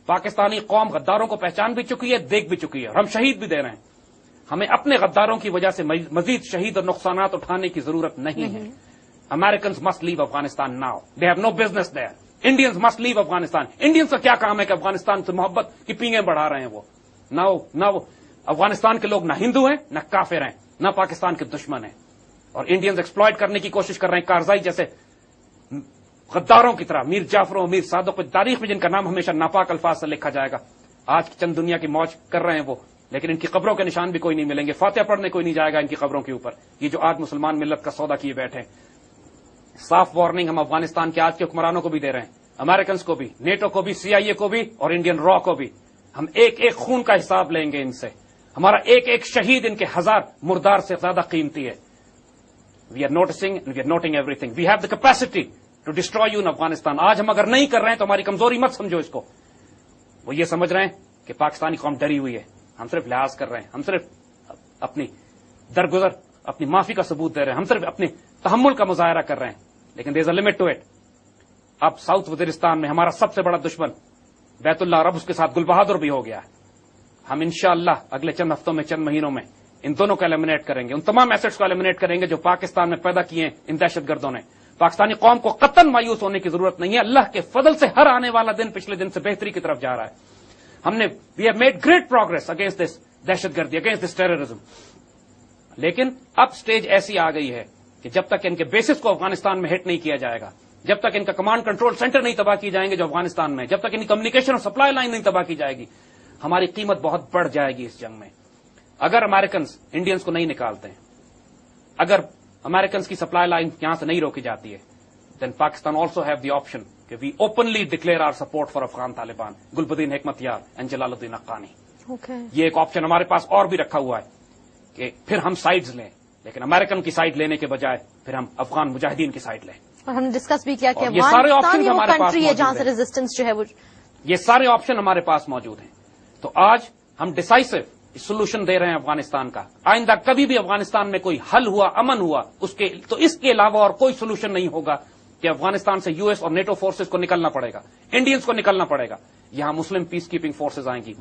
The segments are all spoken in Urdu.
پاکستانی قوم غداروں کو پہچان بھی چکی ہے، دیکھ بھی چکی ہے، اور ہم شہید بھی دے رہے ہیں. ہمیں اپنے غداروں کی وجہ سے مزید شہید اور نقصانات اٹھانے کی ضرورت نہیں ہے. Americans must leave Afghanistan now. They have no business there. Indians must leave Afghanistan. Indians کا کیا کام ہے کہ افغانستان سے محبت کی پینگیں بڑھا رہے ہیں. وہ نہ افغانستان کے لوگ نہ ہندو ہیں، نہ کافر ہیں، نہ پاکستان کے دشمن ہیں. اور انڈینز ایکسپلائٹ کرنے کی کوشش کر رہے ہیں کارزائی جیسے غداروں کی طرح. میر جعفروں، میر صادق، تاریخ میں جن کا نام ہمیشہ ناپاک الفاظ سے لکھا جائے گا. آج چند دنیا کی موج کر رہے ہیں وہ، لیکن ان کی قبروں کے نشان بھی کوئی نہیں ملیں گے. فاتحہ پڑھنے کوئی نہیں جائے گا ان کی قبروں کے اوپر. یہ جو آج مسلمان ملت کا سودا کیے بیٹھے ہیں. صاف وارننگ ہم افغانستان کے آج کے حکمرانوں کو بھی دے رہے ہیں، امریکنز کو بھی، نیٹو کو بھی، CIA کو بھی، اور انڈین را کو بھی. ہم ایک ایک خون کا حساب لیں گے ان سے. ہمارا ایک ایک شہید ان کے 1000 مردار سے زیادہ قیمتی ہے. We are noticing we are noting everything. We have the capacity to destroy you in Afghanistan. آج ہم اگر نہیں کر رہے ہیں تو ہماری کمزوری مت سمجھو اس کو. وہ یہ سمجھ رہے ہیں کہ پاکستانی قوم ڈری ہوئی ہے. ہم صرف لحاظ کر رہے ہیں، ہم صرف اپنی درگزر، اپنی معافی کا ثبوت دے رہے ہیں، ہم صرف اپنے تحمل کا مظاہرہ کر رہے ہیں. لیکن دیر از اے لمٹ ٹو اٹ. اب ساؤتھ وزیرستان میں ہمارا سب سے بڑا دشمن بیت اللہ عرب، اس کے ساتھ گل بہادر بھی ہو گیا ہے. ہم انشاءاللہ اگلے چند ہفتوں میں، چند مہینوں میں ان دونوں کو ایلیمنیٹ کریں گے. ان تمام ایسٹس کو ایلیمنیٹ کریں گے جو پاکستان میں پیدا کیے ہیں ان دہشت گردوں نے. پاکستانی قوم کو قطعاً مایوس ہونے کی ضرورت نہیں ہے. اللہ کے فضل سے ہر آنے والا دن پچھلے دن سے بہتری کی طرف جا رہا ہے. ہم نے we have made great progress against this دہشت گردی، اگینسٹ دس ٹیررزم. لیکن اب سٹیج ایسی آ گئی ہے کہ جب تک ان کے بیسس کو افغانستان میں ہٹ نہیں کیا جائے گا، جب تک ان کا کمانڈ کنٹرول سینٹر نہیں تباہ کی جائیں گے جو افغانستان میں، جب تک ان کی کمیونیکیشن اور سپلائی لائن نہیں تباہ کی جائے گی، ہماری قیمت بہت بڑھ جائے گی اس جنگ میں. اگر امریکنز انڈینز کو نہیں نکالتے ہیں، اگر امریکنز کی سپلائی لائن یہاں سے نہیں روکی جاتی ہے، then Pakistan also have the option کہ we openly declare or support for Afghan Taliban, Gulbuddin Hekmatyar and جلال الدین حقانی. یہ ایک آپشن ہمارے پاس اور بھی رکھا ہوا ہے کہ پھر ہم سائڈز لیں، لیکن امریکن کی سائڈ لینے کے بجائے پھر ہم افغان مجاہدین کی سائڈ لیں. اور ہم نے ڈسکس بھی کیا کہ یہ سارے آپشن ہمارے پاس کنٹری ہے جہاں سے ریزسٹنس جو ہے وہ، یہ سارے آپشن ہمارے پاس موجود ہیں. تو آج ہم ڈیسائسو سولوشن دے رہے ہیں افغانستان کا. آئندہ کبھی بھی افغانستان میں کوئی حل ہوا، امن ہوا، تو اس کے علاوہ اور کوئی سولوشن نہیں ہوگا کہ افغانستان سے US اور نیٹو فورسز کو نکلنا پڑے گا، انڈینز کو نکلنا پڑے گا. یہاں مسلم پیس کیپنگ فورسز آئیں گی.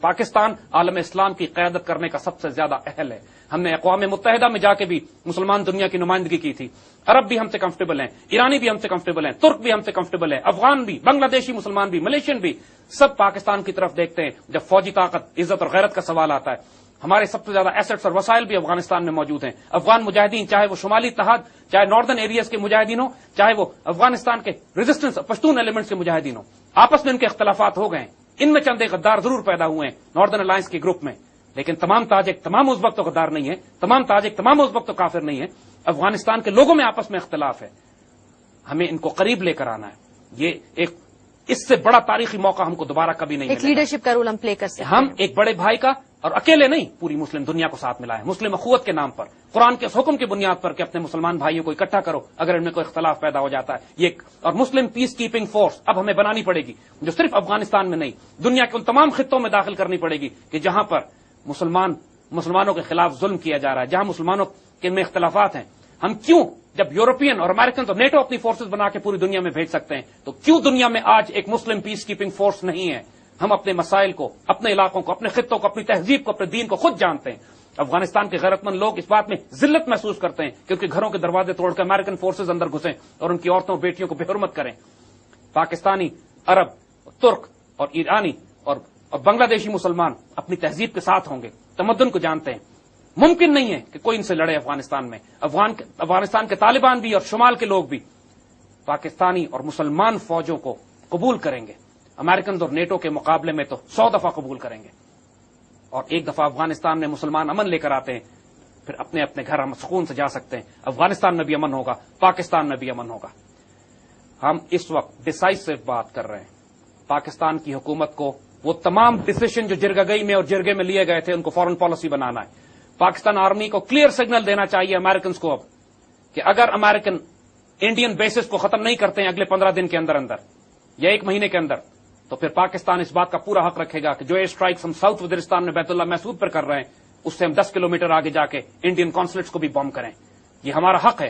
پاکستان عالم اسلام کی قیادت کرنے کا سب سے زیادہ اہل ہے. ہم نے اقوام متحدہ میں جا کے بھی مسلمان دنیا کی نمائندگی کی تھی. عرب بھی ہم سے کمفرٹیبل ہیں، ایرانی بھی ہم سے کمفرٹیبل ہیں، ترک بھی ہم سے کمفرٹیبل ہیں، افغان بھی، بنگلہ دیشی مسلمان بھی، ملیشین بھی، سب پاکستان کی طرف دیکھتے ہیں جب فوجی طاقت، عزت اور غیرت کا سوال آتا ہے. ہمارے سب سے زیادہ ایسٹس اور وسائل بھی افغانستان میں موجود ہیں. افغان مجاہدین، چاہے وہ شمالی اتحاد، چاہے ناردرن ایریاز کے مجاہدین ہوں، چاہے وہ افغانستان کے ریزسٹنس پشتون ایلیمنٹس کے مجاہدین ہوں، آپس میں ان کے اختلافات ہو گئے ہیں. ان میں چند غدار ضرور پیدا ہوئے ہیں ناردرن الائنس کے گروپ میں، لیکن تمام تاجک، تمام ازبک تو غدار نہیں ہے، تمام تاجک، تمام ازبک تو کافر نہیں ہے. افغانستان کے لوگوں میں آپس میں اختلاف ہے. ہمیں ان کو قریب لے کر آنا ہے. یہ ایک اس سے بڑا تاریخی موقع ہم کو دوبارہ کبھی نہیں ملے گا. ایک لیڈرشپ کا رول ہم پلے کر سکتے ہیں. ہم ایک بڑے بھائی کا، اور اکیلے نہیں، پوری مسلم دنیا کو ساتھ ملائیں، مسلم اخوت کے نام پر، قرآن کے حکم کی بنیاد پر کہ اپنے مسلمان بھائیوں کو اکٹھا کرو اگر ان میں کوئی اختلاف پیدا ہو جاتا ہے. یہ اور مسلم پیس کیپنگ فورس اب ہمیں بنانی پڑے گی، جو صرف افغانستان میں نہیں، دنیا کے ان تمام خطوں میں داخل کرنی پڑے گی کہ جہاں پر مسلمانوں کے خلاف ظلم کیا جا رہا ہے، جہاں مسلمانوں کے میں اختلافات ہیں. ہم کیوں، جب یورپین اور امریکن اور نیٹو اپنی فورسز بنا کے پوری دنیا میں بھیج سکتے ہیں، تو کیوں دنیا میں آج ایک مسلم پیس کیپنگ فورس نہیں ہے؟ ہم اپنے مسائل کو، اپنے علاقوں کو، اپنے خطوں کو، اپنی تہذیب کو، اپنے دین کو خود جانتے ہیں. افغانستان کے غیرت مند لوگ اس بات میں ذلت محسوس کرتے ہیں کہ ان کے گھروں کے دروازے توڑ کر امریکن فورسز اندر گھسیں اور ان کی عورتوں اور بیٹیوں کو بے حرمت کریں. پاکستانی، عرب، ترک اور ایرانی اور بنگلہ دیشی مسلمان اپنی تہذیب کے ساتھ ہوں گے، تمدن کو جانتے ہیں. ممکن نہیں ہے کہ کوئی ان سے لڑے افغانستان میں. افغانستان کے طالبان بھی اور شمال کے لوگ بھی پاکستانی اور مسلمان فوجوں کو قبول کریں گے. امریکن اور نیٹو کے مقابلے میں تو 100 دفعہ قبول کریں گے. اور ایک دفعہ افغانستان میں مسلمان امن لے کر آتے ہیں، پھر اپنے اپنے گھر ہم سکون سے جا سکتے ہیں. افغانستان میں بھی امن ہوگا، پاکستان میں بھی امن ہوگا. ہم اس وقت ڈیسائسو بات کر رہے ہیں. پاکستان کی حکومت کو وہ تمام ڈسیشن جو جرگئی میں اور جرگے میں لیے گئے تھے ان کو فورن پالیسی بنانا ہے. پاکستان آرمی کو کلیئر سگنل دینا چاہیے امریکنز کو اب کہ اگر امریکن انڈین بیسز کو ختم نہیں کرتے ہیں اگلے 15 دن کے اندر یا 1 مہینے کے اندر، تو پھر پاکستان اس بات کا پورا حق رکھے گا کہ جو اسٹرائکس ہم ساؤتھ وزیرستان میں بیت اللہ محسود پر کر رہے ہیں اس سے ہم 10 کلومیٹر آگے جا کے انڈین کانسولیٹس کو بھی بم کریں. یہ ہمارا حق ہے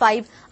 5।